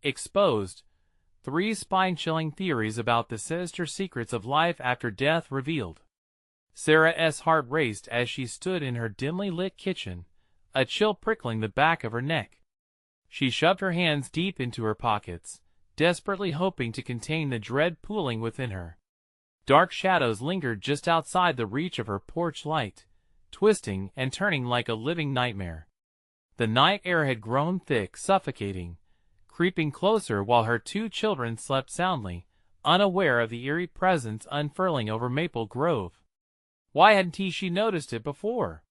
Exposed. 3 spine-chilling theories about the sinister secrets of life after death revealed. Sarah's heart raced as she stood in her dimly lit kitchen, a chill prickling the back of her neck. She shoved her hands deep into her pockets, desperately hoping to contain the dread pooling within her. Dark shadows lingered just outside the reach of her porch light, twisting and turning like a living nightmare. The night air had grown thick, suffocating, creeping closer while her 2 children slept soundly, unaware of the eerie presence unfurling over Maple Grove. Why hadn't she noticed it before?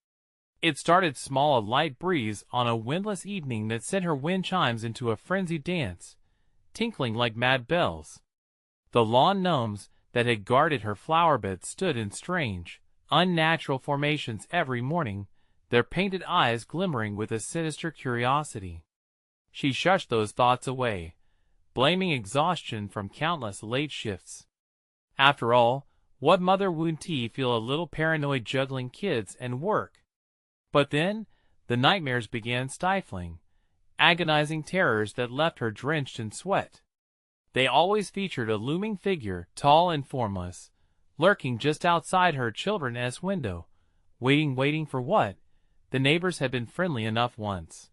It started small, a light breeze on a windless evening that sent her wind chimes into a frenzied dance, tinkling like mad bells. The lawn gnomes that had guarded her flower bed stood in strange, unnatural formations every morning, their painted eyes glimmering with a sinister curiosity. She shushed those thoughts away, blaming exhaustion from countless late shifts. After all, what mother wouldn't feel a little paranoid juggling kids and work? But then, the nightmares began stifling, agonizing terrors that left her drenched in sweat. They always featured a looming figure, tall and formless, lurking just outside her children's window, waiting for what? The neighbors had been friendly enough once.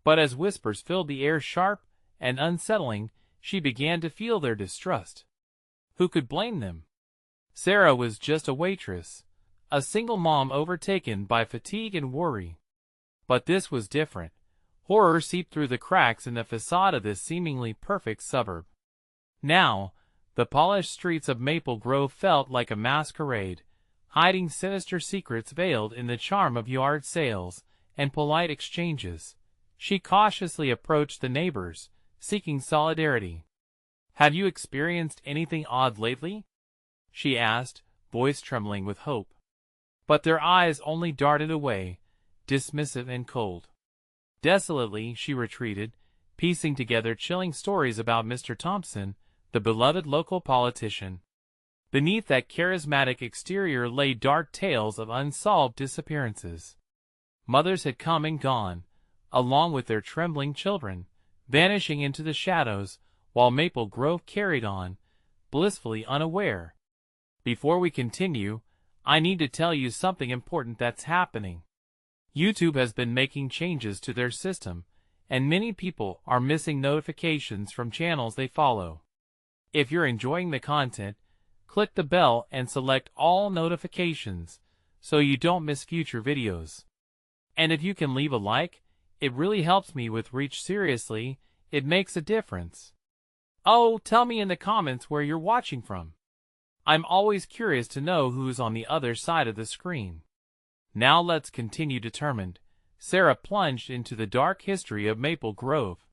But as whispers filled the air sharp and unsettling, she began to feel their distrust. Who could blame them? Sarah was just a waitress, a single mom overtaken by fatigue and worry. But this was different. Horror seeped through the cracks in the facade of this seemingly perfect suburb. Now, the polished streets of Maple Grove felt like a masquerade, hiding sinister secrets veiled in the charm of yard sales and polite exchanges. She cautiously approached the neighbors, seeking solidarity. "Have you experienced anything odd lately?" she asked, voice trembling with hope. But their eyes only darted away, dismissive and cold. Desolately she retreated, piecing together chilling stories about Mr. Thompson, the beloved local politician. Beneath that charismatic exterior lay dark tales of unsolved disappearances. Mothers had come and gone, along with their trembling children, vanishing into the shadows, while Maple Grove carried on, blissfully unaware. Before we continue, I need to tell you something important that's happening. YouTube has been making changes to their system, and many people are missing notifications from channels they follow. If you're enjoying the content, click the bell and select all notifications so you don't miss future videos. And if you can leave a like, it really helps me with reach. Seriously, it makes a difference. Oh, tell me in the comments where you're watching from. I'm always curious to know who's on the other side of the screen. Now let's continue. Determined, Sarah plunged into the dark history of Maple Grove.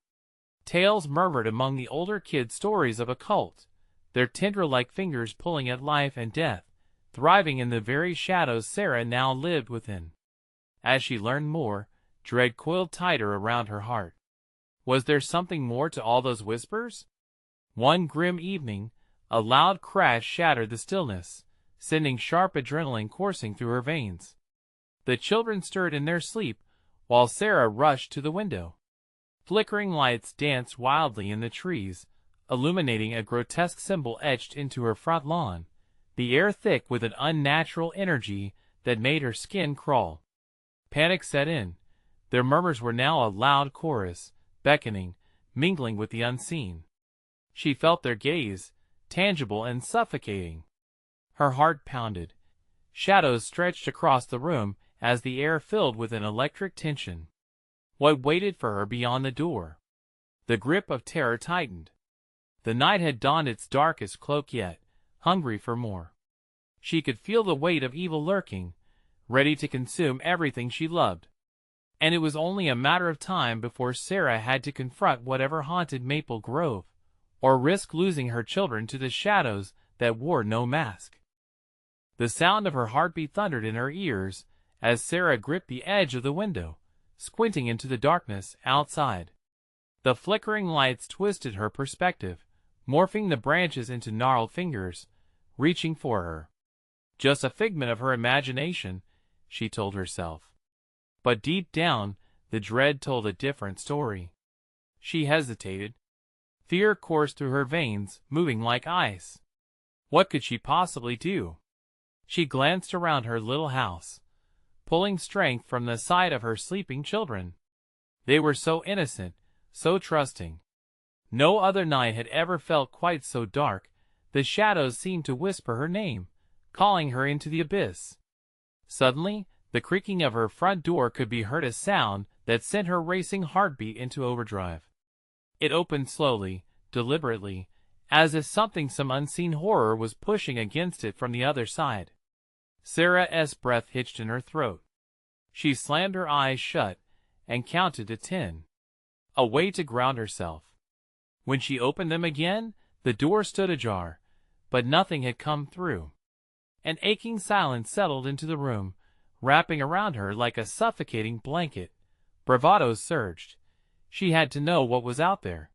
Tales murmured among the older kids, stories of a cult, their tendril-like fingers pulling at life and death, thriving in the very shadows Sarah now lived within. As she learned more, dread coiled tighter around her heart. Was there something more to all those whispers? One grim evening, a loud crash shattered the stillness, sending sharp adrenaline coursing through her veins. The children stirred in their sleep, while Sarah rushed to the window. Flickering lights danced wildly in the trees, illuminating a grotesque symbol etched into her front lawn, the air thick with an unnatural energy that made her skin crawl. Panic set in. Their murmurs were now a loud chorus, beckoning, mingling with the unseen. She felt their gaze, tangible and suffocating. Her heart pounded. Shadows stretched across the room as the air filled with an electric tension. What waited for her beyond the door? The grip of terror tightened. The night had donned its darkest cloak yet, hungry for more. She could feel the weight of evil lurking, ready to consume everything she loved. And it was only a matter of time before Sarah had to confront whatever haunted Maple Grove, or risk losing her children to the shadows that wore no mask. The sound of her heartbeat thundered in her ears as Sarah gripped the edge of the window, squinting into the darkness outside. The flickering lights twisted her perspective, morphing the branches into gnarled fingers, reaching for her. Just a figment of her imagination, she told herself. But deep down, the dread told a different story. She hesitated. Fear coursed through her veins, moving like ice. What could she possibly do? She glanced around her little house, pulling strength from the sight of her sleeping children. They were so innocent, so trusting. No other night had ever felt quite so dark. The shadows seemed to whisper her name, calling her into the abyss. Suddenly, the creaking of her front door could be heard, a sound that sent her racing heartbeat into overdrive. It opened slowly, deliberately, as if some unseen horror was pushing against it from the other side. Sarah's breath hitched in her throat. She slammed her eyes shut and counted to 10. A way to ground herself. When she opened them again, the door stood ajar, but nothing had come through. An aching silence settled into the room, wrapping around her like a suffocating blanket. Bravado surged. She had to know what was out there.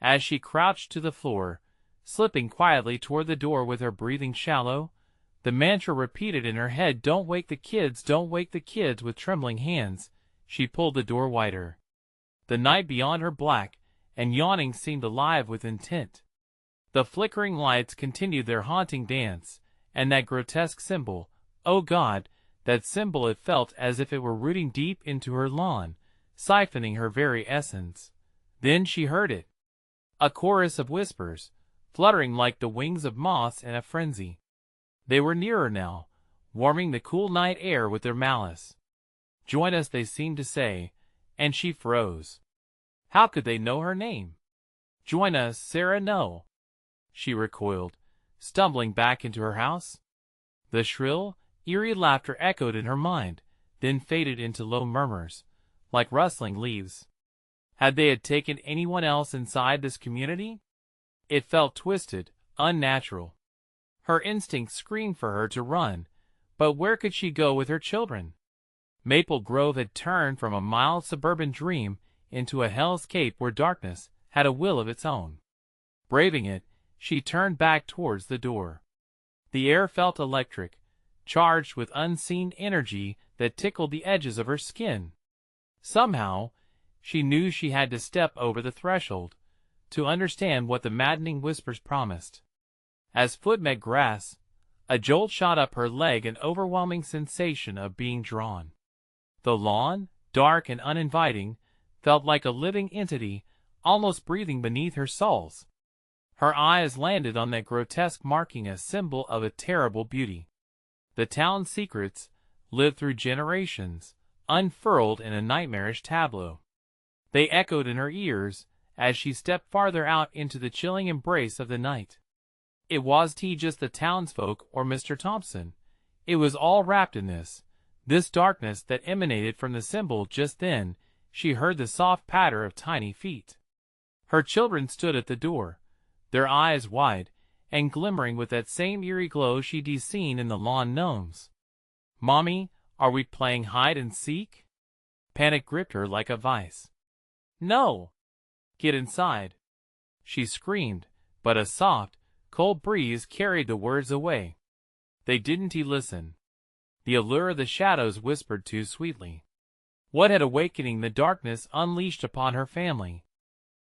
As she crouched to the floor, slipping quietly toward the door with her breathing shallow, the mantra repeated in her head, "Don't wake the kids, don't wake the kids." With trembling hands, she pulled the door wider. The night beyond her, black and yawning, seemed alive with intent. The flickering lights continued their haunting dance, and that grotesque symbol, oh God, that symbol, it felt as if it were rooting deep into her lawn, siphoning her very essence. Then she heard it. A chorus of whispers, fluttering like the wings of moths in a frenzy. They were nearer now, warming the cool night air with their malice. "Join us," they seemed to say, and she froze. How could they know her name? "Join us, Sarah." No. She recoiled, stumbling back into her house. The shrill, eerie laughter echoed in her mind, then faded into low murmurs, like rustling leaves. Had they taken anyone else inside this community? It felt twisted, unnatural. Her instincts screamed for her to run, but where could she go with her children? Maple Grove had turned from a mild suburban dream into a hellscape where darkness had a will of its own. Braving it, she turned back towards the door. The air felt electric, charged with unseen energy that tickled the edges of her skin. Somehow, she knew she had to step over the threshold to understand what the maddening whispers promised. As foot met grass, a jolt shot up her leg, an overwhelming sensation of being drawn. The lawn, dark and uninviting, felt like a living entity, almost breathing beneath her soles. Her eyes landed on that grotesque marking, a symbol of a terrible beauty. The town's secrets, lived through generations, unfurled in a nightmarish tableau. They echoed in her ears as she stepped farther out into the chilling embrace of the night. It wasn't just the townsfolk or Mr. Thompson. It was all wrapped in this darkness that emanated from the symbol. Just then, she heard the soft patter of tiny feet. Her children stood at the door, their eyes wide and glimmering with that same eerie glow she'd seen in the lawn gnomes. "Mommy, are we playing hide and seek?" Panic gripped her like a vice. "No! Get inside!" she screamed, but a soft, cold breeze carried the words away. They didn't listen. The allure of the shadows whispered too sweetly. What had awakening the darkness unleashed upon her family?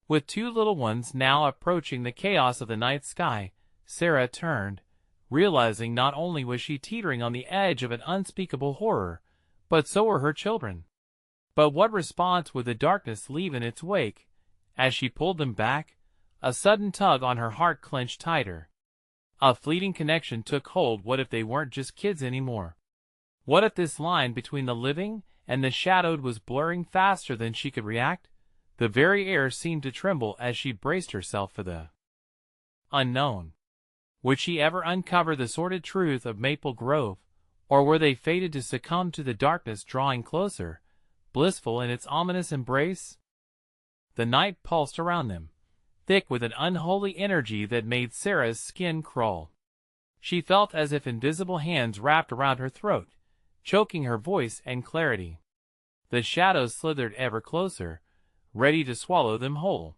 With two little ones now approaching the chaos of the night sky, Sarah turned, realizing not only was she teetering on the edge of an unspeakable horror, but so were her children. But what response would the darkness leave in its wake? As she pulled them back, a sudden tug on her heart clenched tighter. A fleeting connection took hold. What if they weren't just kids anymore? What if this line between the living and the shadowed was blurring faster than she could react? The very air seemed to tremble as she braced herself for the unknown. Would she ever uncover the sordid truth of Maple Grove, or were they fated to succumb to the darkness drawing closer, blissful in its ominous embrace? The night pulsed around them, thick with an unholy energy that made Sarah's skin crawl. She felt as if invisible hands wrapped around her throat, choking her voice and clarity. The shadows slithered ever closer, ready to swallow them whole.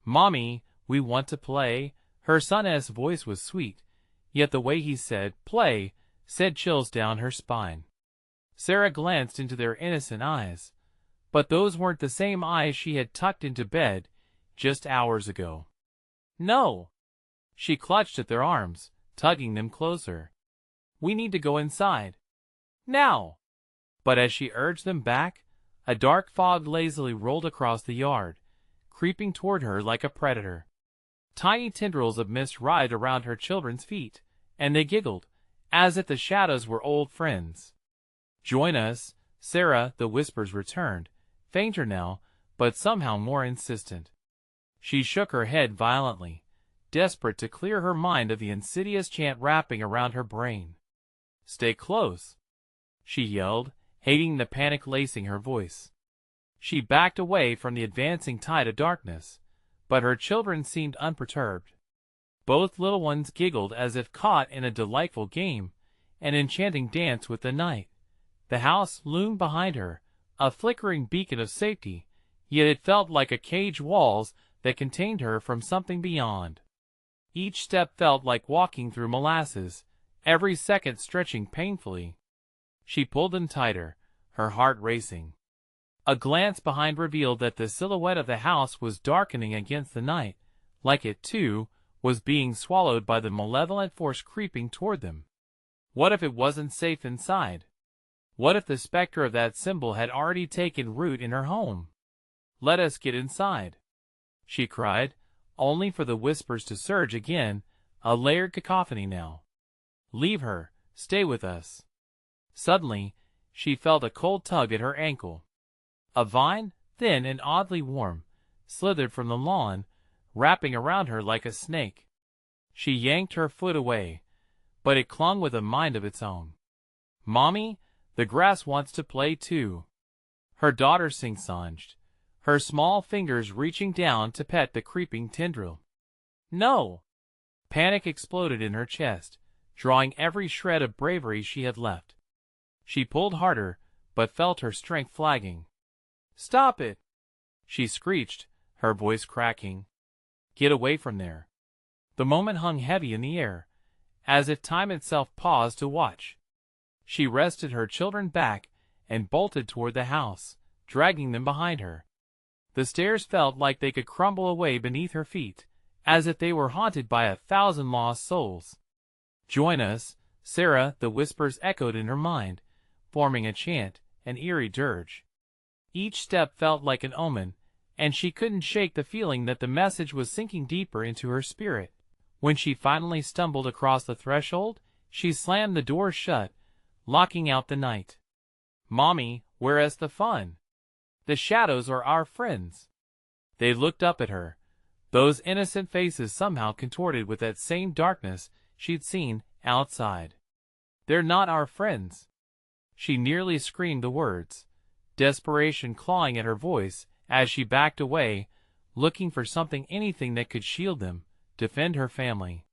"Mommy, we want to play." Her son's voice was sweet, yet the way he said "play" sent chills down her spine. Sarah glanced into their innocent eyes, but those weren't the same eyes she had tucked into bed just hours ago. No! She clutched at their arms, tugging them closer. We need to go inside. Now! But as she urged them back, a dark fog lazily rolled across the yard, creeping toward her like a predator. Tiny tendrils of mist writhed around her children's feet, and they giggled, as if the shadows were old friends. Join us, Sarah, the whispers returned, fainter now, but somehow more insistent. She shook her head violently, desperate to clear her mind of the insidious chant wrapping around her brain. Stay close, she yelled, hating the panic lacing her voice. She backed away from the advancing tide of darkness, but her children seemed unperturbed. Both little ones giggled as if caught in a delightful game, an enchanting dance with the night. The house loomed behind her, a flickering beacon of safety, yet it felt like a cage walls that contained her from something beyond. Each step felt like walking through molasses, every second stretching painfully. She pulled them tighter, her heart racing. A glance behind revealed that the silhouette of the house was darkening against the night, like it, too, was being swallowed by the malevolent force creeping toward them. What if it wasn't safe inside? What if the specter of that symbol had already taken root in her home? Let us get inside, she cried, only for the whispers to surge again, a layered cacophony now. Leave her, stay with us. Suddenly, she felt a cold tug at her ankle. A vine, thin and oddly warm, slithered from the lawn, wrapping around her like a snake. She yanked her foot away, but it clung with a mind of its own. Mommy, the grass wants to play too. Her daughter sing-songed, her small fingers reaching down to pet the creeping tendril. No! Panic exploded in her chest, drawing every shred of bravery she had left. She pulled harder, but felt her strength flagging. Stop it! She screeched, her voice cracking. Get away from there. The moment hung heavy in the air, as if time itself paused to watch. She wrested her children back and bolted toward the house, dragging them behind her. The stairs felt like they could crumble away beneath her feet, as if they were haunted by 1,000 lost souls. Join us, Sarah, the whispers echoed in her mind, forming a chant, an eerie dirge. Each step felt like an omen, and she couldn't shake the feeling that the message was sinking deeper into her spirit. When she finally stumbled across the threshold, she slammed the door shut, locking out the night. Mommy, where's the fun? The shadows are our friends. They looked up at her, those innocent faces somehow contorted with that same darkness she'd seen outside. They're not our friends. She nearly screamed the words, desperation clawing at her voice as she backed away, looking for something, anything that could shield them, defend her family.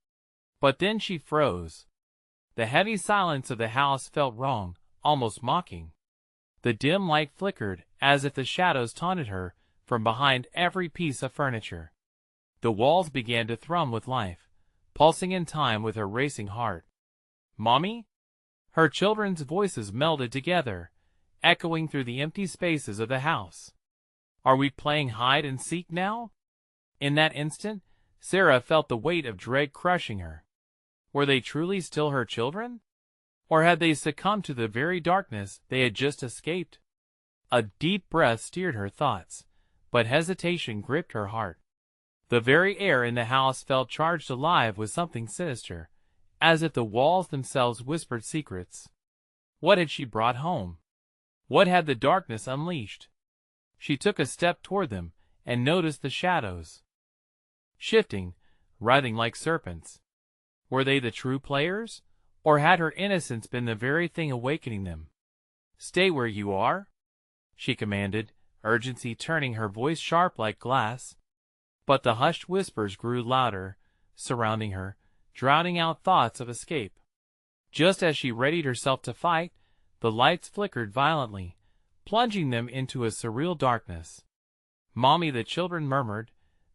But then she froze. The heavy silence of the house felt wrong, almost mocking. The dim light flickered as if the shadows taunted her from behind every piece of furniture. The walls began to thrum with life, pulsing in time with her racing heart. Mommy? Her children's voices melded together, echoing through the empty spaces of the house. Are we playing hide and seek now? In that instant, Sarah felt the weight of dread crushing her. Were they truly still her children? Or had they succumbed to the very darkness they had just escaped? A deep breath steered her thoughts, but hesitation gripped her heart. The very air in the house felt charged alive with something sinister, as if the walls themselves whispered secrets. What had she brought home? What had the darkness unleashed? She took a step toward them and noticed the shadows, shifting, writhing like serpents. Were they the true players, or had her innocence been the very thing awakening them? Stay where you are, she commanded, urgency turning her voice sharp like glass. But the hushed whispers grew louder, surrounding her, drowning out thoughts of escape. Just as she readied herself to fight, the lights flickered violently, plunging them into a surreal darkness. Mommy, the children murmured,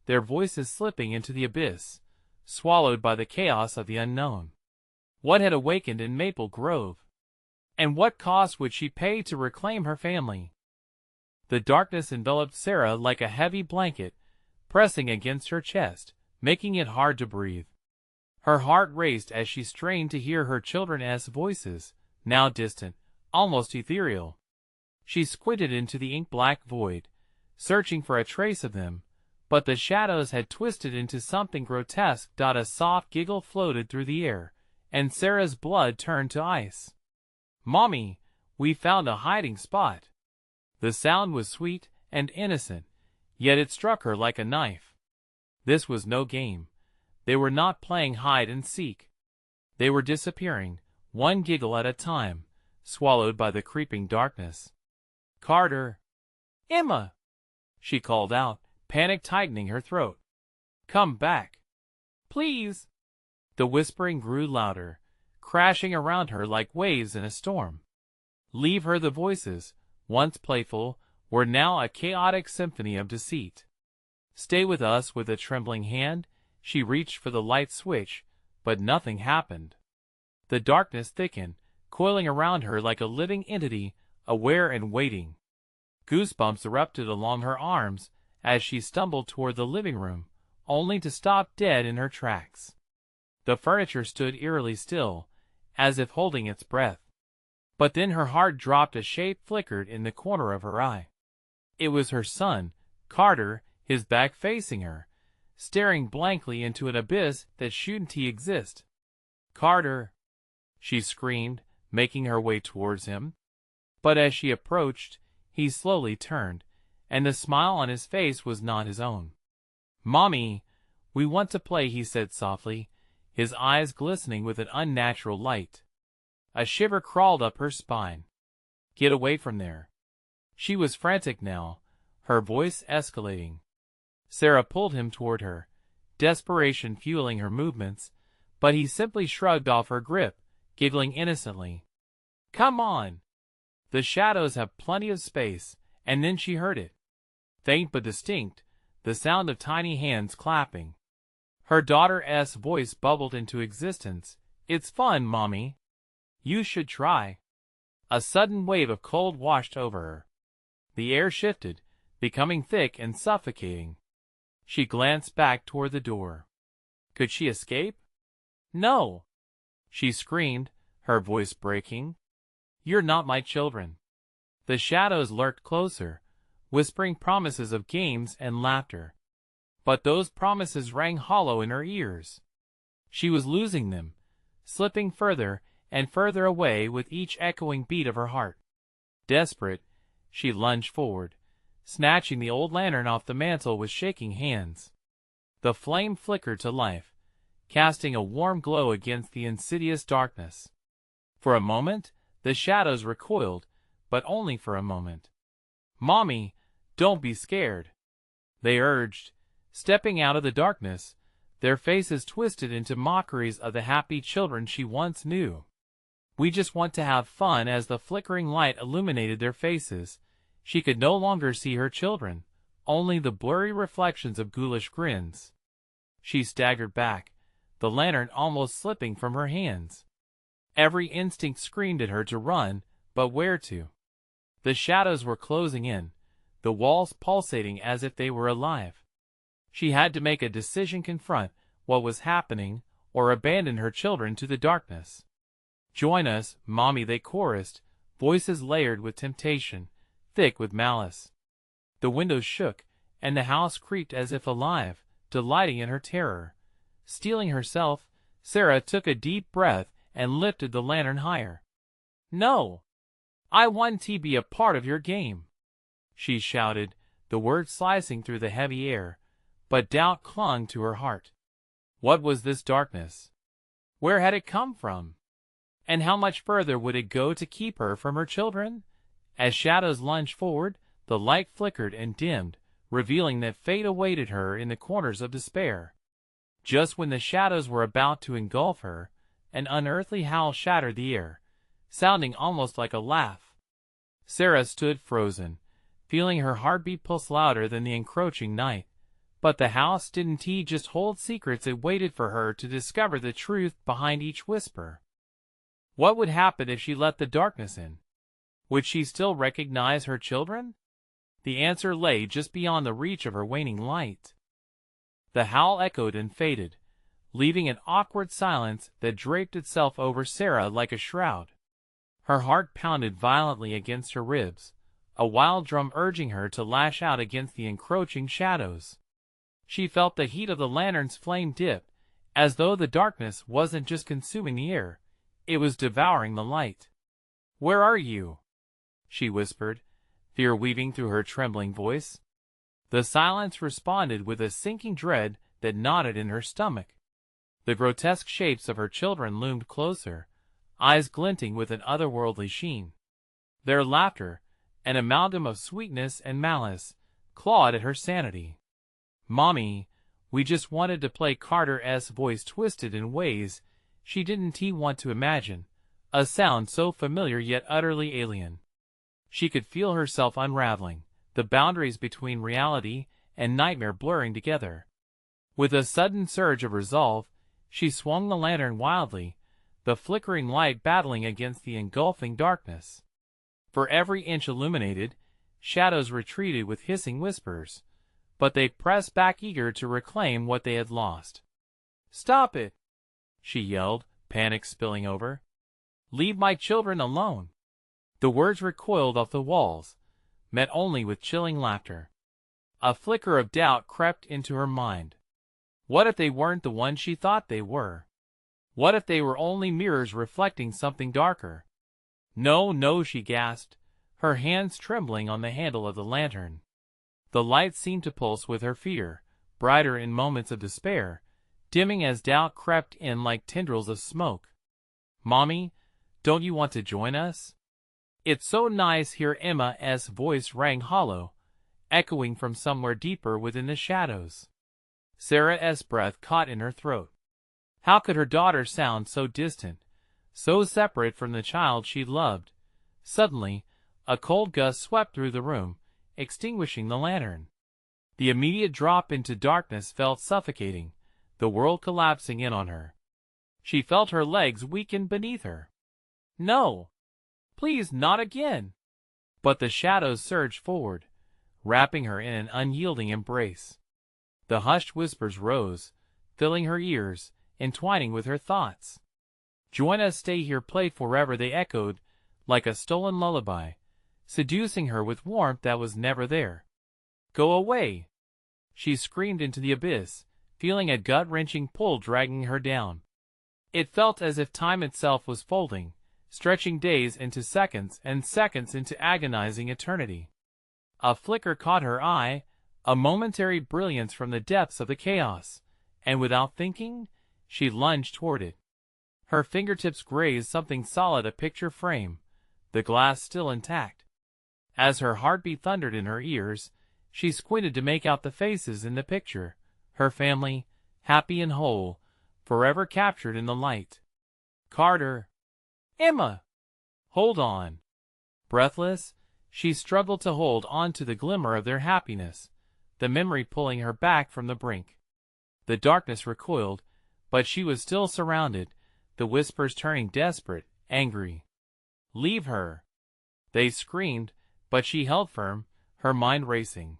their voices slipping into the abyss, swallowed by the chaos of the unknown. What had awakened in Maple Grove? And what cost would she pay to reclaim her family? The darkness enveloped Sarah like a heavy blanket, pressing against her chest, making it hard to breathe. Her heart raced as she strained to hear her children's voices, now distant, almost ethereal. She squinted into the ink-black void, searching for a trace of them, but the shadows had twisted into something grotesque. A soft giggle floated through the air, and Sarah's blood turned to ice. "Mommy, we found a hiding spot." The sound was sweet and innocent, yet it struck her like a knife. This was no game. They were not playing hide and seek. They were disappearing, one giggle at a time, swallowed by the creeping darkness. "Carter!" "Emma!" she called out, panic tightening her throat. "Come back. Please!" The whispering grew louder, crashing around her like waves in a storm. "Leave her." The voices, once playful, were now a chaotic symphony of deceit. "Stay with us." With a trembling hand, she reached for the light switch, but nothing happened. The darkness thickened, coiling around her like a living entity, aware and waiting. Goosebumps erupted along her arms as she stumbled toward the living room, only to stop dead in her tracks. The furniture stood eerily still, as if holding its breath. But then her heart dropped. A shape flickered in the corner of her eye. It was her son, Carter, his back facing her, staring blankly into an abyss that shouldn't exist. "Carter!" she screamed, making her way towards him. But as she approached, he slowly turned, and the smile on his face was not his own. "Mommy, we want to play," he said softly, his eyes glistening with an unnatural light. A shiver crawled up her spine. "Get away from there." She was frantic now, her voice escalating. Sarah pulled him toward her, desperation fueling her movements, but he simply shrugged off her grip, giggling innocently. "Come on. The shadows have plenty of space." And then she heard it. Faint but distinct, the sound of tiny hands clapping. Her daughter's voice bubbled into existence. "It's fun, Mommy. You should try." A sudden wave of cold washed over her. The air shifted, becoming thick and suffocating. She glanced back toward the door. Could she escape? "No!" she screamed, her voice breaking. "You're not my children." The shadows lurked closer, whispering promises of games and laughter. But those promises rang hollow in her ears. She was losing them, slipping further and further away with each echoing beat of her heart. Desperate, she lunged forward, snatching the old lantern off the mantel with shaking hands. The flame flickered to life, casting a warm glow against the insidious darkness. For a moment, the shadows recoiled, but only for a moment. "Mommy, don't be scared," they urged, stepping out of the darkness, their faces twisted into mockeries of the happy children she once knew. "We just want to have fun." As the flickering light illuminated their faces, she could no longer see her children, only the blurry reflections of ghoulish grins. She staggered back, the lantern almost slipping from her hands. Every instinct screamed at her to run, but where to? The shadows were closing in, the walls pulsating as if they were alive. She had to make a decision: confront what was happening, or abandon her children to the darkness. "Join us, Mommy," they chorused, voices layered with temptation, thick with malice. The windows shook, and the house creaked as if alive, delighting in her terror. Steeling herself, Sarah took a deep breath and lifted the lantern higher. "No! I want to be a part of your game," she shouted, the words slicing through the heavy air, but doubt clung to her heart. What was this darkness? Where had it come from? And how much further would it go to keep her from her children? As shadows lunged forward, the light flickered and dimmed, revealing that fate awaited her in the corners of despair. Just when the shadows were about to engulf her, an unearthly howl shattered the air, sounding almost like a laugh. Sarah stood frozen, feeling her heartbeat pulse louder than the encroaching night. But the house didn't just hold secrets, it waited for her to discover the truth behind each whisper. What would happen if she let the darkness in? Would she still recognize her children? The answer lay just beyond the reach of her waning light. The howl echoed and faded, leaving an awkward silence that draped itself over Sarah like a shroud. Her heart pounded violently against her ribs, a wild drum urging her to lash out against the encroaching shadows. She felt the heat of the lantern's flame dip, as though the darkness wasn't just consuming the air, it was devouring the light. "Where are you?" she whispered, fear weaving through her trembling voice. The silence responded with a sinking dread that knotted in her stomach. The grotesque shapes of her children loomed closer, eyes glinting with an otherworldly sheen. Their laughter, an amalgam of sweetness and malice, clawed at her sanity. "Mommy, we just wanted to play." Carter's voice twisted in ways she didn't want to imagine, a sound so familiar yet utterly alien. She could feel herself unraveling, the boundaries between reality and nightmare blurring together. With a sudden surge of resolve, she swung the lantern wildly, the flickering light battling against the engulfing darkness. For every inch illuminated, shadows retreated with hissing whispers, but they pressed back eager to reclaim what they had lost. "Stop it!" she yelled, panic spilling over. "Leave my children alone!" The words recoiled off the walls, met only with chilling laughter. A flicker of doubt crept into her mind. What if they weren't the ones she thought they were? What if they were only mirrors reflecting something darker? "No, no," she gasped, her hands trembling on the handle of the lantern. The light seemed to pulse with her fear, brighter in moments of despair, dimming as doubt crept in like tendrils of smoke. "Mommy, don't you want to join us? It's so nice here." Emma's voice rang hollow, echoing from somewhere deeper within the shadows. Sarah's breath caught in her throat. How could her daughter sound so distant, so separate from the child she loved? Suddenly, a cold gust swept through the room, extinguishing the lantern. The immediate drop into darkness felt suffocating, the world collapsing in on her. She felt her legs weaken beneath her. "No! Please, not again!" But the shadows surged forward, wrapping her in an unyielding embrace. The hushed whispers rose, filling her ears, entwining with her thoughts. "Join us, stay here, play forever," they echoed, like a stolen lullaby, seducing her with warmth that was never there. "Go away!" she screamed into the abyss, feeling a gut-wrenching pull dragging her down. It felt as if time itself was folding, stretching days into seconds and seconds into agonizing eternity. A flicker caught her eye, a momentary brilliance from the depths of the chaos, and without thinking, she lunged toward it. Her fingertips grazed something solid, a picture frame, the glass still intact. As her heartbeat thundered in her ears, she squinted to make out the faces in the picture, her family, happy and whole, forever captured in the light. "Carter! Emma! Hold on!" Breathless, she struggled to hold on to the glimmer of their happiness, the memory pulling her back from the brink. The darkness recoiled, but she was still surrounded, the whispers turning desperate, angry. "Leave her!" they screamed, but she held firm, her mind racing.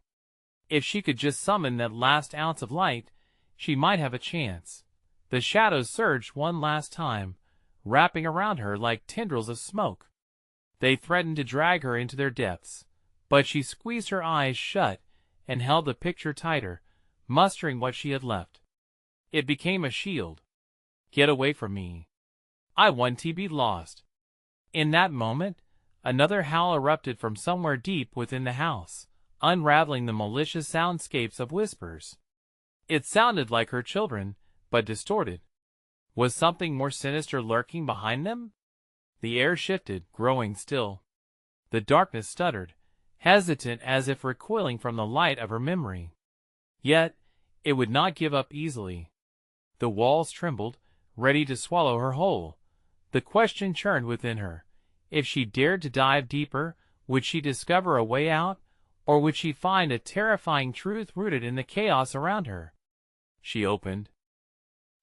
If she could just summon that last ounce of light, she might have a chance. The shadows surged one last time, wrapping around her like tendrils of smoke. They threatened to drag her into their depths, but she squeezed her eyes shut and held the picture tighter, mustering what she had left. It became a shield. "Get away from me. I want to be lost." In that moment, another howl erupted from somewhere deep within the house, unraveling the malicious soundscapes of whispers. It sounded like her children, but distorted. Was something more sinister lurking behind them? The air shifted, growing still. The darkness stuttered, hesitant as if recoiling from the light of her memory. Yet, it would not give up easily. The walls trembled, ready to swallow her whole. The question churned within her. If she dared to dive deeper, would she discover a way out, or would she find a terrifying truth rooted in the chaos around her? She opened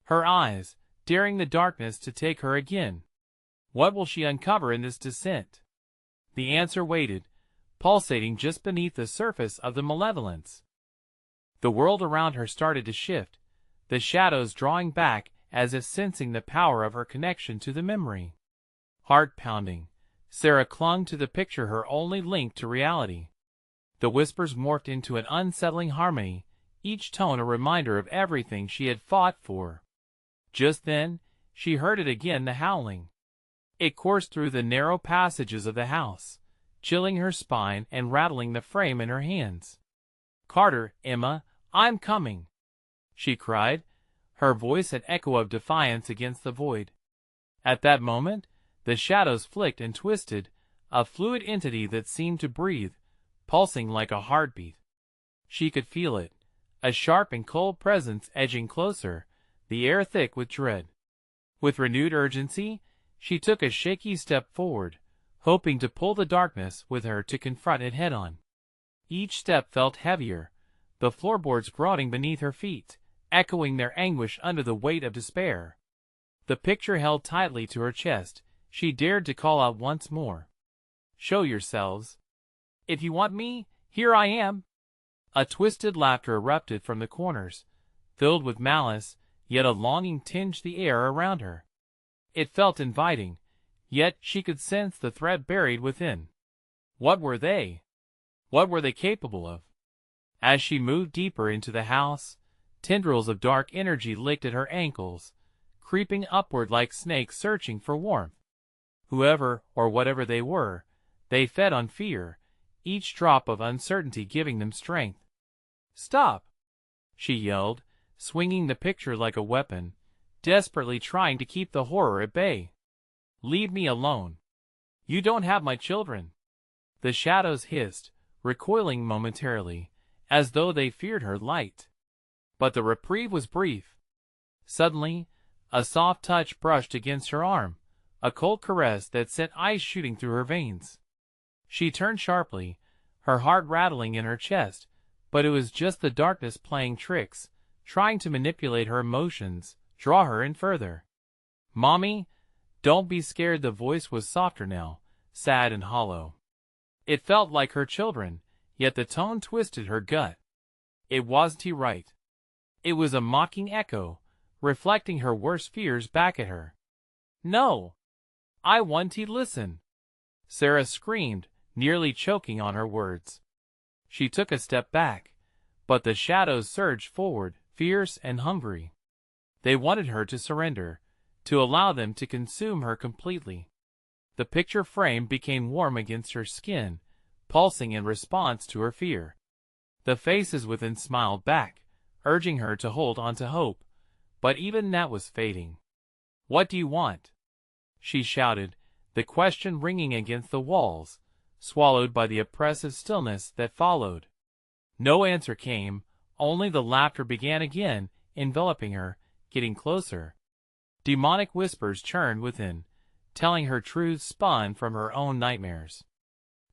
her eyes, daring the darkness to take her again. What will she uncover in this descent? The answer waited, pulsating just beneath the surface of the malevolence. The world around her started to shift, the shadows drawing back as if sensing the power of her connection to the memory. Heart pounding, Sarah clung to the picture, her only link to reality. The whispers morphed into an unsettling harmony, each tone a reminder of everything she had fought for. Just then, she heard it again, the howling. It coursed through the narrow passages of the house, chilling her spine and rattling the frame in her hands. "Carter, Emma, I'm coming!" she cried, her voice an echo of defiance against the void. At that moment, the shadows flicked and twisted, a fluid entity that seemed to breathe, pulsing like a heartbeat. She could feel it, a sharp and cold presence edging closer, the air thick with dread. With renewed urgency, she took a shaky step forward, hoping to pull the darkness with her to confront it head-on. Each step felt heavier, the floorboards groaning beneath her feet, echoing their anguish under the weight of despair. The picture held tightly to her chest, she dared to call out once more. "Show yourselves. If you want me, here I am." A twisted laughter erupted from the corners, filled with malice, yet a longing tinged the air around her. It felt inviting, yet she could sense the threat buried within. What were they? What were they capable of? As she moved deeper into the house, tendrils of dark energy licked at her ankles, creeping upward like snakes searching for warmth. Whoever or whatever they were, they fed on fear, each drop of uncertainty giving them strength. "Stop!" she yelled, swinging the picture like a weapon, desperately trying to keep the horror at bay. "Leave me alone. You don't have my children." The shadows hissed, recoiling momentarily, as though they feared her light. But the reprieve was brief. Suddenly, a soft touch brushed against her arm, a cold caress that sent ice shooting through her veins. She turned sharply, her heart rattling in her chest, but it was just the darkness playing tricks, trying to manipulate her emotions, draw her in further. "Mommy, don't be scared." The voice was softer now, sad and hollow. It felt like her children, yet the tone twisted her gut. It wasn't he right? It was a mocking echo, reflecting her worst fears back at her. "No! I want to listen!" Sarah screamed, nearly choking on her words. She took a step back, but the shadows surged forward, fierce and hungry. They wanted her to surrender, to allow them to consume her completely. The picture frame became warm against her skin, pulsing in response to her fear. The faces within smiled back, urging her to hold on to hope, but even that was fading. "What do you want?" she shouted, the question ringing against the walls, swallowed by the oppressive stillness that followed. No answer came, only the laughter began again, enveloping her, getting closer. Demonic whispers churned within, telling her truths spun from her own nightmares.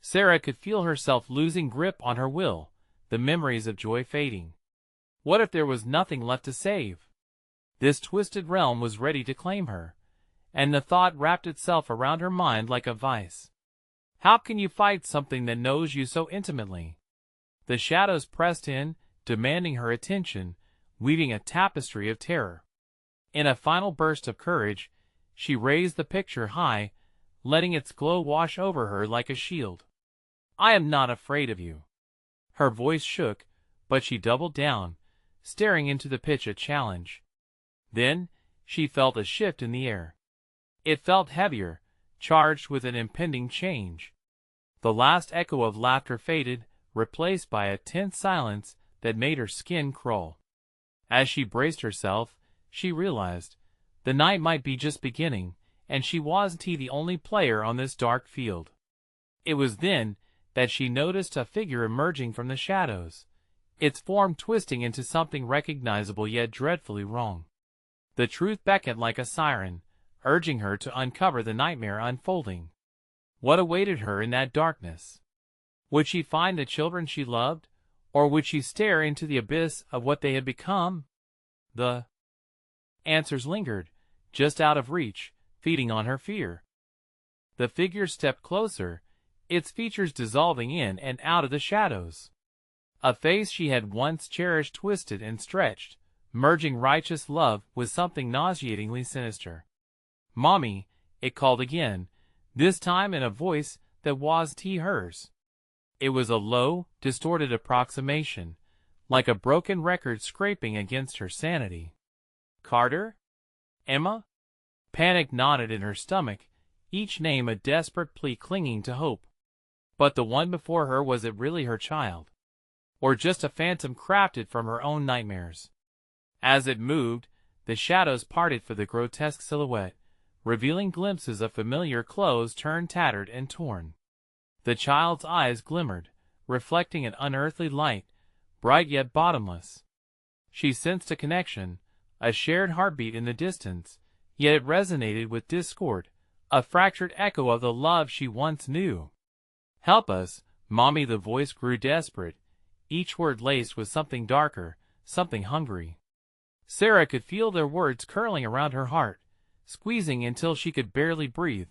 Sarah could feel herself losing grip on her will, the memories of joy fading. What if there was nothing left to save? This twisted realm was ready to claim her, and the thought wrapped itself around her mind like a vice. How can you fight something that knows you so intimately? The shadows pressed in, demanding her attention, weaving a tapestry of terror. In a final burst of courage, she raised the picture high, letting its glow wash over her like a shield. "I am not afraid of you." Her voice shook, but she doubled down, staring into the pitch a challenge. Then, she felt a shift in the air. It felt heavier, charged with an impending change. The last echo of laughter faded, replaced by a tense silence that made her skin crawl. As she braced herself, she realized the night might be just beginning, and she wasn't the only player on this dark field. It was then that she noticed a figure emerging from the shadows, its form twisting into something recognizable yet dreadfully wrong. The truth beckoned like a siren, urging her to uncover the nightmare unfolding. What awaited her in that darkness? Would she find the children she loved, or would she stare into the abyss of what they had become? The answers lingered, just out of reach, feeding on her fear. The figure stepped closer, its features dissolving in and out of the shadows. A face she had once cherished twisted and stretched, merging righteous love with something nauseatingly sinister. "Mommy," it called again, this time in a voice that wasn't hers. It was a low, distorted approximation, like a broken record scraping against her sanity. "Carter? Emma?" Panic knotted in her stomach, each name a desperate plea clinging to hope. But the one before her, was it really her child? Or just a phantom crafted from her own nightmares? As it moved, the shadows parted for the grotesque silhouette, revealing glimpses of familiar clothes turned tattered and torn. The child's eyes glimmered, reflecting an unearthly light, bright yet bottomless. She sensed a connection, a shared heartbeat in the distance, yet it resonated with discord, a fractured echo of the love she once knew. "Help us, Mommy," the voice grew desperate, each word laced with something darker, something hungry. Sarah could feel their words curling around her heart, squeezing until she could barely breathe.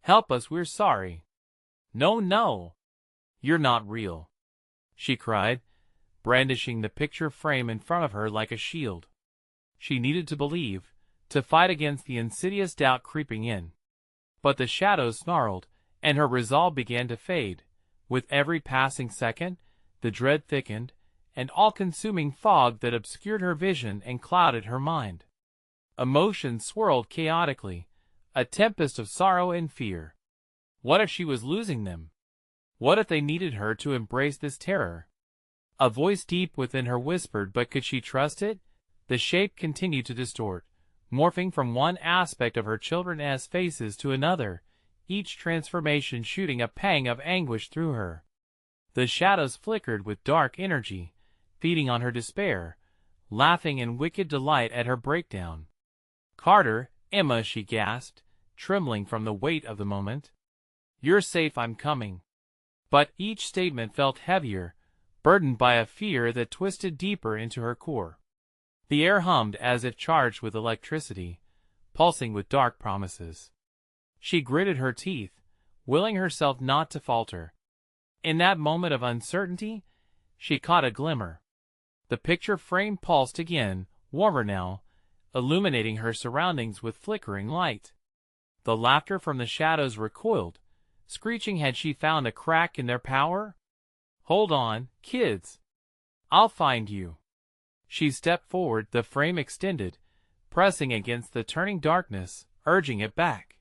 "Help us, we're sorry." "No, no. You're not real," she cried, brandishing the picture frame in front of her like a shield. She needed to believe, to fight against the insidious doubt creeping in. But the shadows snarled, and her resolve began to fade. With every passing second, the dread thickened, an all-consuming fog that obscured her vision and clouded her mind. Emotions swirled chaotically, a tempest of sorrow and fear. What if she was losing them? What if they needed her to embrace this terror? A voice deep within her whispered, but could she trust it? The shape continued to distort, morphing from one aspect of her children's faces to another, each transformation shooting a pang of anguish through her. The shadows flickered with dark energy, feeding on her despair, laughing in wicked delight at her breakdown. "Carter, Emma," she gasped, trembling from the weight of the moment. "You're safe, I'm coming." But each statement felt heavier, burdened by a fear that twisted deeper into her core. The air hummed as if charged with electricity, pulsing with dark promises. She gritted her teeth, willing herself not to falter. In that moment of uncertainty, she caught a glimmer. The picture frame pulsed again, warmer now, illuminating her surroundings with flickering light. The laughter from the shadows recoiled, screeching had she found a crack in their power? "Hold on, kids. I'll find you." She stepped forward, the frame extended, pressing against the turning darkness, urging it back.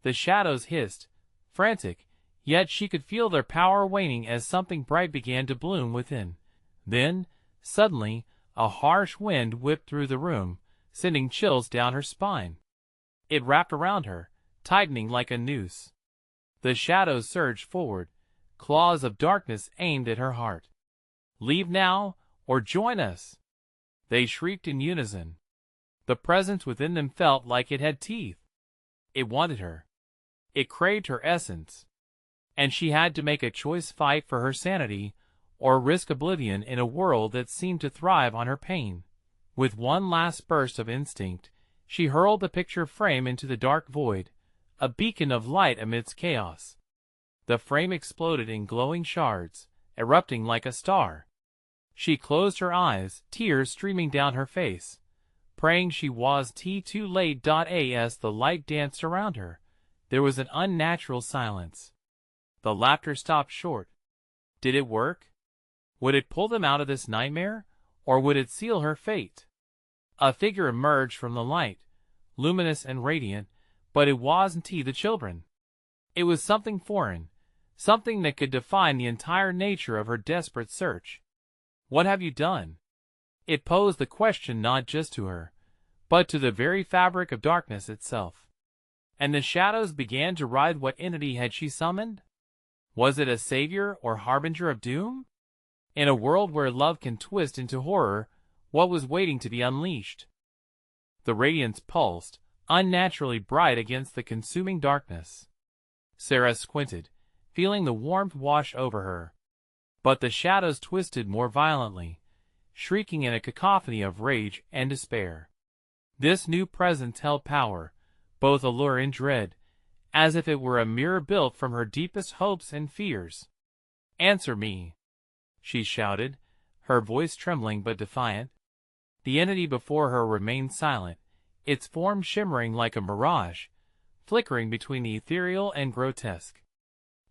The shadows hissed, frantic, yet she could feel their power waning as something bright began to bloom within. Then, suddenly, a harsh wind whipped through the room, sending chills down her spine. It wrapped around her, tightening like a noose. The shadows surged forward, claws of darkness aimed at her heart. "Leave now, or join us!" they shrieked in unison. The presence within them felt like it had teeth. It wanted her. It craved her essence. And she had to make a choice: fight for her sanity, or risk oblivion in a world that seemed to thrive on her pain. With one last burst of instinct, she hurled the picture frame into the dark void, a beacon of light amidst chaos. The frame exploded in glowing shards, erupting like a star. She closed her eyes, tears streaming down her face, praying she was too late. As the light danced around her, there was an unnatural silence. The laughter stopped short. Did it work? Would it pull them out of this nightmare, or would it seal her fate? A figure emerged from the light, luminous and radiant, but it wasn't the children. It was something foreign, something that could define the entire nature of her desperate search. "What have you done?" It posed the question not just to her, but to the very fabric of darkness itself. And the shadows began to writhe. What entity had she summoned? Was it a savior or harbinger of doom? In a world where love can twist into horror, what was waiting to be unleashed? The radiance pulsed, unnaturally bright against the consuming darkness. Sarah squinted, feeling the warmth wash over her. But the shadows twisted more violently, shrieking in a cacophony of rage and despair. This new presence held power, both allure and dread, as if it were a mirror built from her deepest hopes and fears. "Answer me," she shouted, her voice trembling but defiant. The entity before her remained silent, its form shimmering like a mirage, flickering between the ethereal and grotesque.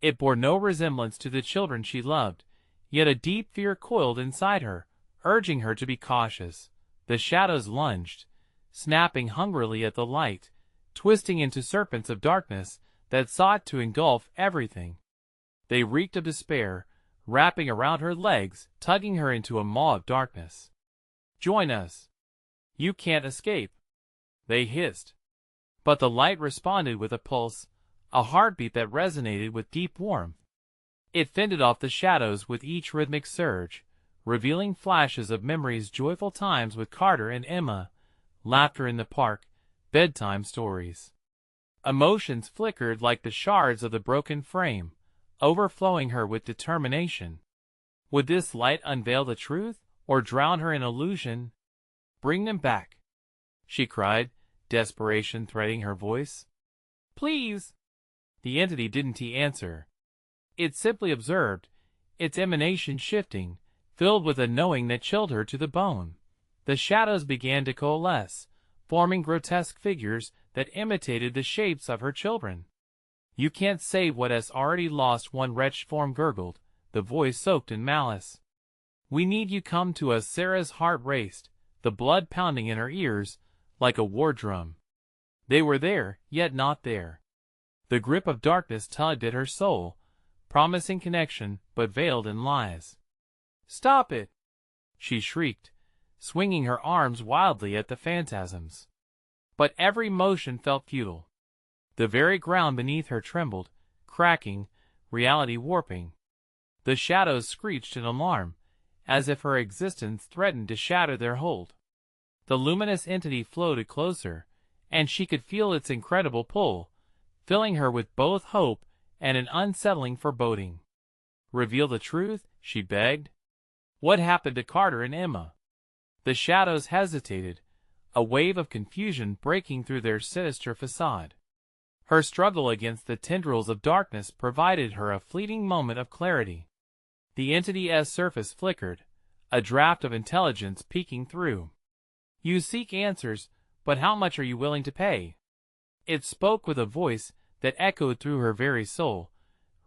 It bore no resemblance to the children she loved, yet a deep fear coiled inside her, urging her to be cautious. The shadows lunged, snapping hungrily at the light, twisting into serpents of darkness that sought to engulf everything. They reeked of despair, wrapping around her legs, tugging her into a maw of darkness. "Join us. You can't escape," they hissed. But the light responded with a pulse, a heartbeat that resonated with deep warmth. It fended off the shadows with each rhythmic surge, revealing flashes of memories, joyful times with Carter and Emma, laughter in the park, bedtime stories. Emotions flickered like the shards of the broken frame, overflowing her with determination. Would this light unveil the truth, or drown her in illusion? "Bring them back," she cried, desperation threading her voice. "Please." The entity didn't answer. It simply observed, its emanation shifting, filled with a knowing that chilled her to the bone. The shadows began to coalesce, forming grotesque figures that imitated the shapes of her children. "You can't save what has already lost," one wretched form gurgled, the voice soaked in malice. "We need you, come to us." Sarah's heart raced, the blood pounding in her ears like a war drum. They were there, yet not there. The grip of darkness tugged at her soul, promising connection, but veiled in lies. "Stop it!" she shrieked, swinging her arms wildly at the phantasms. But every motion felt futile. The very ground beneath her trembled, cracking, reality warping. The shadows screeched in alarm, as if her existence threatened to shatter their hold. The luminous entity floated closer, and she could feel its incredible pull, filling her with both hope and an unsettling foreboding. "Reveal the truth," she begged. "What happened to Carter and Emma?" The shadows hesitated, a wave of confusion breaking through their sinister facade. Her struggle against the tendrils of darkness provided her a fleeting moment of clarity. The entity's surface flickered, a draft of intelligence peeking through. "You seek answers, but how much are you willing to pay?" It spoke with a voice that echoed through her very soul,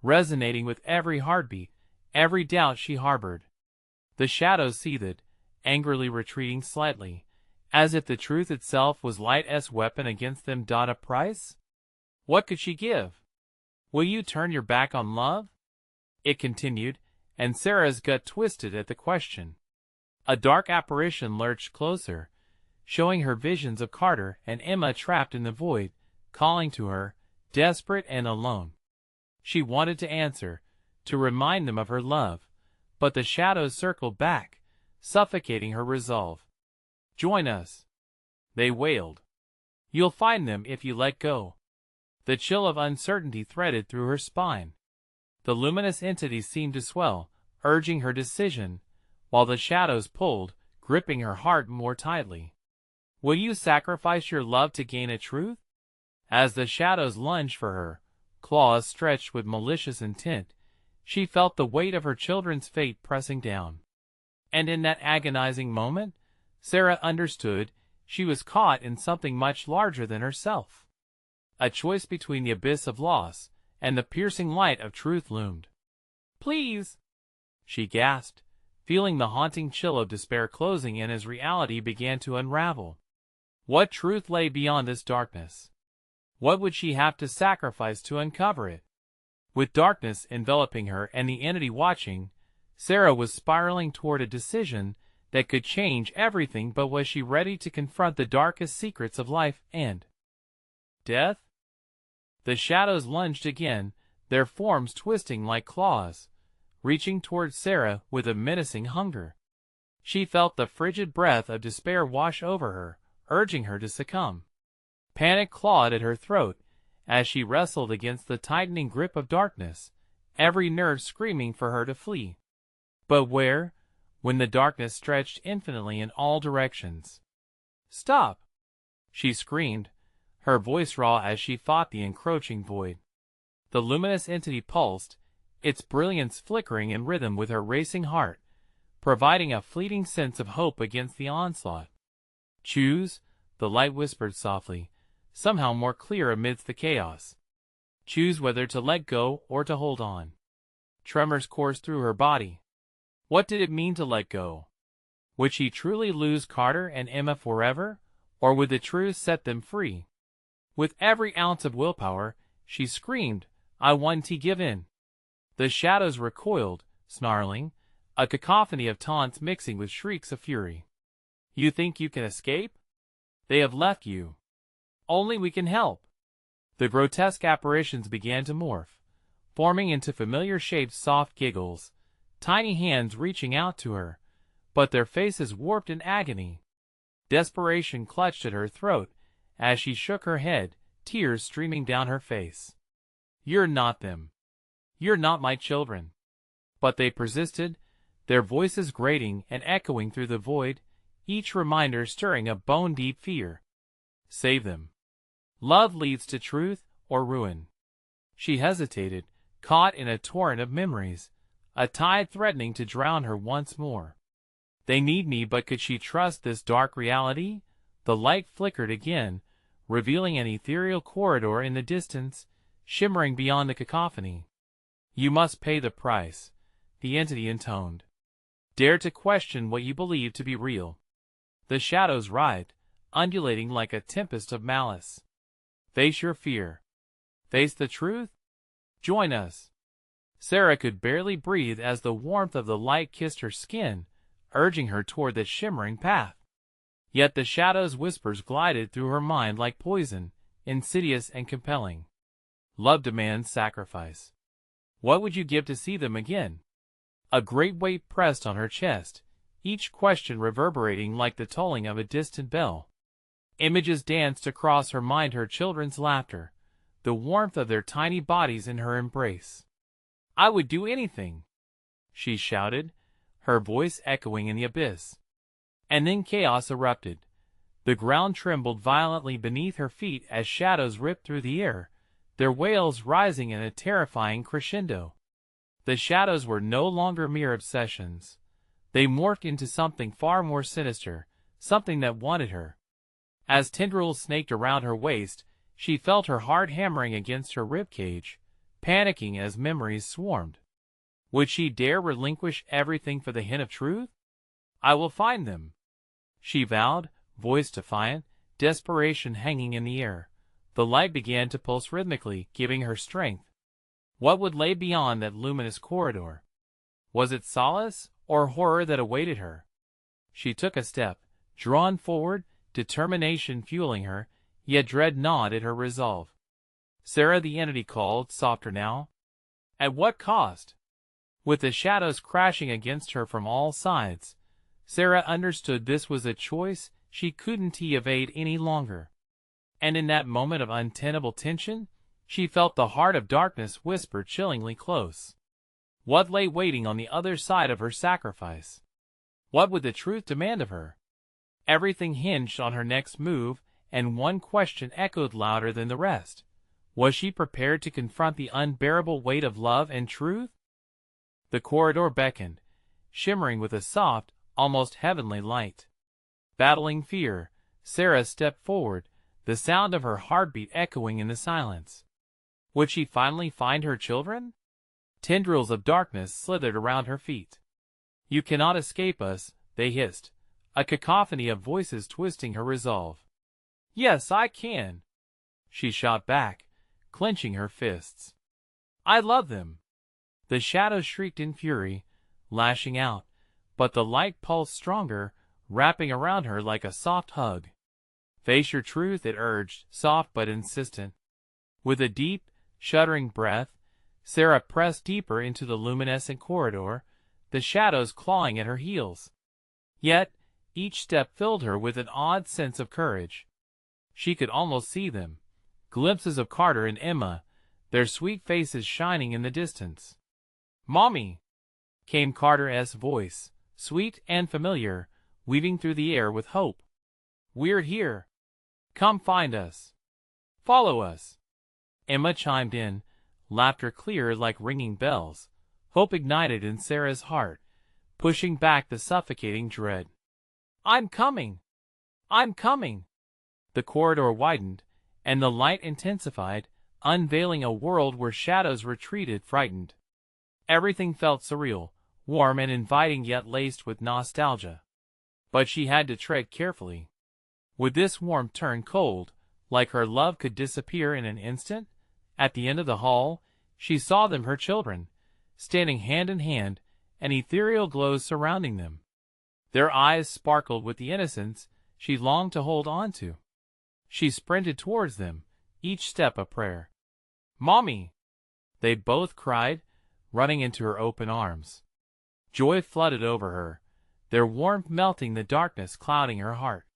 resonating with every heartbeat, every doubt she harbored. The shadows seethed, angrily retreating slightly, as if the truth itself was light's weapon against them. "A price? What could she give? Will you turn your back on love?" it continued, and Sarah's gut twisted at the question. A dark apparition lurched closer, showing her visions of Carter and Emma trapped in the void, calling to her, desperate and alone. She wanted to answer, to remind them of her love, but the shadows circled back, suffocating her resolve. "Join us," they wailed. "You'll find them if you let go." The chill of uncertainty threaded through her spine. The luminous entity seemed to swell, urging her decision, while the shadows pulled, gripping her heart more tightly. "Will you sacrifice your love to gain a truth?" As the shadows lunged for her, claws stretched with malicious intent, she felt the weight of her children's fate pressing down. And in that agonizing moment, Sarah understood she was caught in something much larger than herself. A choice between the abyss of loss and the piercing light of truth loomed. "Please," she gasped, feeling the haunting chill of despair closing in as reality began to unravel. What truth lay beyond this darkness? What would she have to sacrifice to uncover it? With darkness enveloping her and the entity watching, Sarah was spiraling toward a decision that could change everything. But was she ready to confront the darkest secrets of life and death? The shadows lunged again, their forms twisting like claws, reaching toward Sarah with a menacing hunger. She felt the frigid breath of despair wash over her, urging her to succumb. Panic clawed at her throat as she wrestled against the tightening grip of darkness, every nerve screaming for her to flee. But where, when the darkness stretched infinitely in all directions? "Stop!" she screamed, her voice raw as she fought the encroaching void. The luminous entity pulsed, its brilliance flickering in rhythm with her racing heart, providing a fleeting sense of hope against the onslaught. "Choose," the light whispered softly, somehow more clear amidst the chaos. "Choose whether to let go or to hold on." Tremors coursed through her body. What did it mean to let go? Would she truly lose Carter and Emma forever, or would the truth set them free? With every ounce of willpower, she screamed, "I want to give in." The shadows recoiled, snarling, a cacophony of taunts mixing with shrieks of fury. "You think you can escape? They have left you. Only we can help." The grotesque apparitions began to morph, forming into familiar shapes, soft giggles, tiny hands reaching out to her, but their faces warped in agony. Desperation clutched at her throat as she shook her head, tears streaming down her face. "You're not them. You're not my children." But they persisted, their voices grating and echoing through the void, each reminder stirring a bone-deep fear. Save them. Love leads to truth or ruin. She hesitated, caught in a torrent of memories, a tide threatening to drown her once more. They need me, but could she trust this dark reality? The light flickered again, revealing an ethereal corridor in the distance, shimmering beyond the cacophony. "You must pay the price," the entity intoned. "Dare to question what you believe to be real." The shadows writhed, undulating like a tempest of malice. "Face your fear. Face the truth. Join us." Sarah could barely breathe as the warmth of the light kissed her skin, urging her toward the shimmering path. Yet the shadow's whispers glided through her mind like poison, insidious and compelling. "Love demands sacrifice. What would you give to see them again?" A great weight pressed on her chest, each question reverberating like the tolling of a distant bell. Images danced across her mind, her children's laughter, the warmth of their tiny bodies in her embrace. "I would do anything," she shouted, her voice echoing in the abyss. And then chaos erupted. The ground trembled violently beneath her feet as shadows ripped through the air, their wails rising in a terrifying crescendo. The shadows were no longer mere obsessions. They morphed into something far more sinister, something that wanted her. As tendrils snaked around her waist, she felt her heart hammering against her ribcage, panicking as memories swarmed. Would she dare relinquish everything for the hint of truth? "I will find them," she vowed, voice defiant, desperation hanging in the air. The light began to pulse rhythmically, giving her strength. What would lay beyond that luminous corridor? Was it solace or horror that awaited her? She took a step, drawn forward, determination fueling her, yet dread gnawed at her resolve. "Sarah," the entity called, softer now. "At what cost?" With the shadows crashing against her from all sides, Sarah understood this was a choice she couldn't evade any longer. And in that moment of untenable tension, she felt the heart of darkness whisper chillingly close. What lay waiting on the other side of her sacrifice? What would the truth demand of her? Everything hinged on her next move, and one question echoed louder than the rest. Was she prepared to confront the unbearable weight of love and truth? The corridor beckoned, shimmering with a soft, almost heavenly light. Battling fear, Sarah stepped forward, the sound of her heartbeat echoing in the silence. Would she finally find her children? Tendrils of darkness slithered around her feet. "You cannot escape us," they hissed, a cacophony of voices twisting her resolve. "Yes, I can," she shot back, clenching her fists. "I love them." The shadows shrieked in fury, lashing out, but the light pulsed stronger, wrapping around her like a soft hug. "Face your truth," it urged, soft but insistent. With a deep, shuddering breath, Sarah pressed deeper into the luminescent corridor, the shadows clawing at her heels. Yet, each step filled her with an odd sense of courage. She could almost see them, glimpses of Carter and Emma, their sweet faces shining in the distance. "Mommy!" came Carter's voice, sweet and familiar, weaving through the air with hope. "We're here. Come find us. Follow us." Emma chimed in, laughter clear like ringing bells, Hope ignited in Sarah's heart, pushing back the suffocating dread. "I'm coming! I'm coming!" The corridor widened, and the light intensified, unveiling a world where shadows retreated frightened. Everything felt surreal, warm and inviting yet laced with nostalgia. But she had to tread carefully. Would this warmth turn cold, like her love could disappear in an instant? At the end of the hall, she saw them, her children, standing hand in hand, an ethereal glow surrounding them. Their eyes sparkled with the innocence she longed to hold on to. She sprinted towards them, each step a prayer. "Mommy!" they both cried, running into her open arms. Joy flooded over her, their warmth melting the darkness clouding her heart.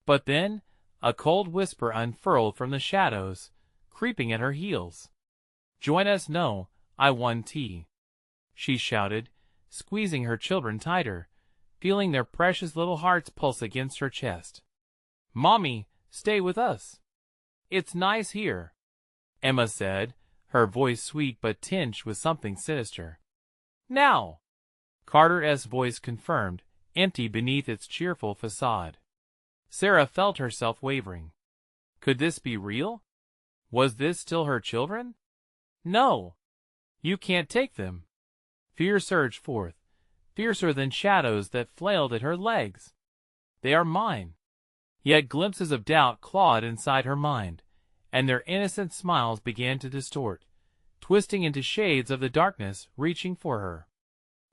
But then, a cold whisper unfurled from the shadows, creeping at her heels. "Join us, no, I want tea," she shouted, squeezing her children tighter, feeling their precious little hearts pulse against her chest. "Mommy, stay with us. It's nice here," Emma said, her voice sweet but tinged with something sinister. "Now," Carter's voice confirmed, empty beneath its cheerful facade. Sarah felt herself wavering. Could this be real? Was this still her children? "No, you can't take them." Fear surged forth, fiercer than shadows that flailed at her legs. "They are mine." Yet glimpses of doubt clawed inside her mind, and their innocent smiles began to distort, twisting into shades of the darkness reaching for her.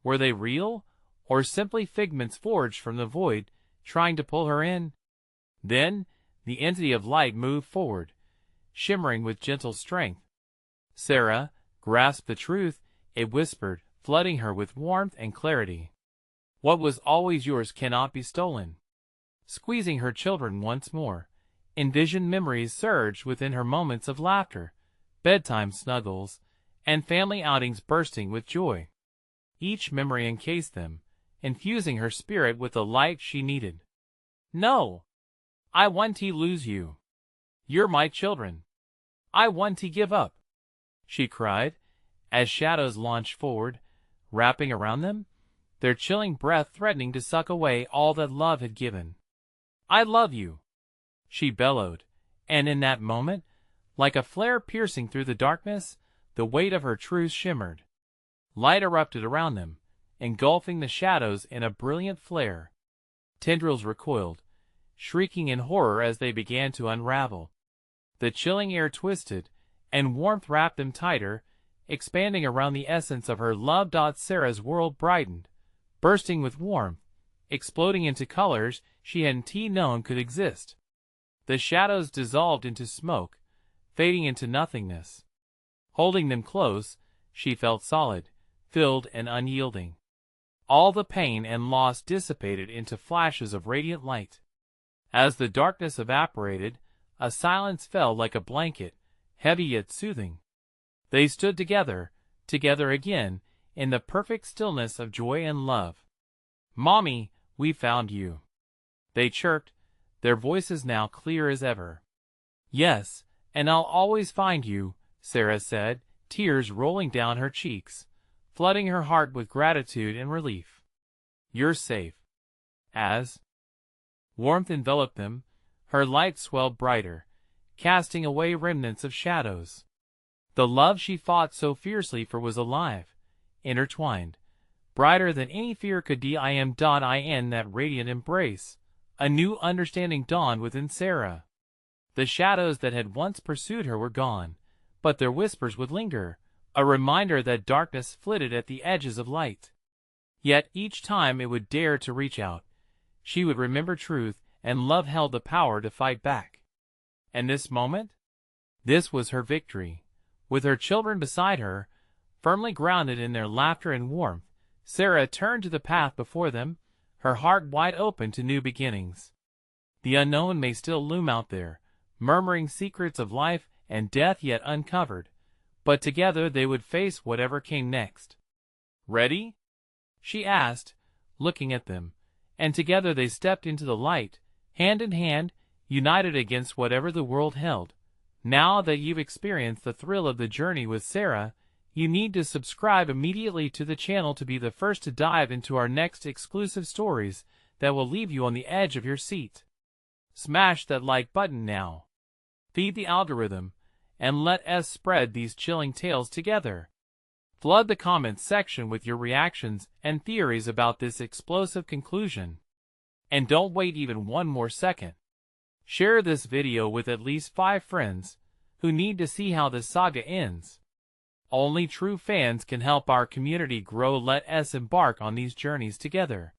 Were they real, or simply figments forged from the void, trying to pull her in? Then, the entity of light moved forward, shimmering with gentle strength. Sarah grasped the truth, it whispered, flooding her with warmth and clarity. "What was always yours cannot be stolen." Squeezing her children once more, envisioned memories surged within her, moments of laughter, bedtime snuggles, and family outings bursting with joy. Each memory encased them, infusing her spirit with the light she needed. "No, I want to lose you. You're my children. I want to give up," she cried, as shadows launched forward, wrapping around them, their chilling breath threatening to suck away all that love had given. "I love you," she bellowed, and in that moment, like a flare piercing through the darkness, the weight of her truth shimmered. Light erupted around them, engulfing the shadows in a brilliant flare. Tendrils recoiled, shrieking in horror as they began to unravel. The chilling air twisted, and warmth wrapped them tighter, expanding around the essence of her love. Sarah's world brightened, bursting with warmth, exploding into colors she hadn't known could exist. The shadows dissolved into smoke, fading into nothingness. Holding them close, she felt solid, filled and unyielding. All the pain and loss dissipated into flashes of radiant light. As the darkness evaporated, a silence fell like a blanket, heavy yet soothing. They stood together again, in the perfect stillness of joy and love. "Mommy, we found you," they chirped, their voices now clear as ever. "Yes, and I'll always find you," Sarah said, tears rolling down her cheeks, flooding her heart with gratitude and relief. "You're safe." As warmth enveloped them, her light swelled brighter, casting away remnants of shadows. The love she fought so fiercely for was alive, intertwined, brighter than any fear could be. In that radiant embrace, a new understanding dawned within Sarah. The shadows that had once pursued her were gone, but their whispers would linger, a reminder that darkness flitted at the edges of light. Yet each time it would dare to reach out, she would remember truth, and love held the power to fight back. And this moment? This was her victory. With her children beside her, firmly grounded in their laughter and warmth, Sarah turned to the path before them, her heart wide open to new beginnings. The unknown may still loom out there, murmuring secrets of life and death yet uncovered, but together they would face whatever came next. "Ready?" she asked, looking at them, and together they stepped into the light, hand in hand, united against whatever the world held. "Now that you've experienced the thrill of the journey with Sarah, You need to subscribe immediately to the channel to be the first to dive into our next exclusive stories that will leave you on the edge of your seat. Smash that like button now. Feed the algorithm, and let us spread these chilling tales together. Flood the comments section with your reactions and theories about this explosive conclusion. And don't wait even one more second. Share this video with at least 5 friends who need to see how this saga ends. Only true fans can help our community grow. Let us embark on these journeys together.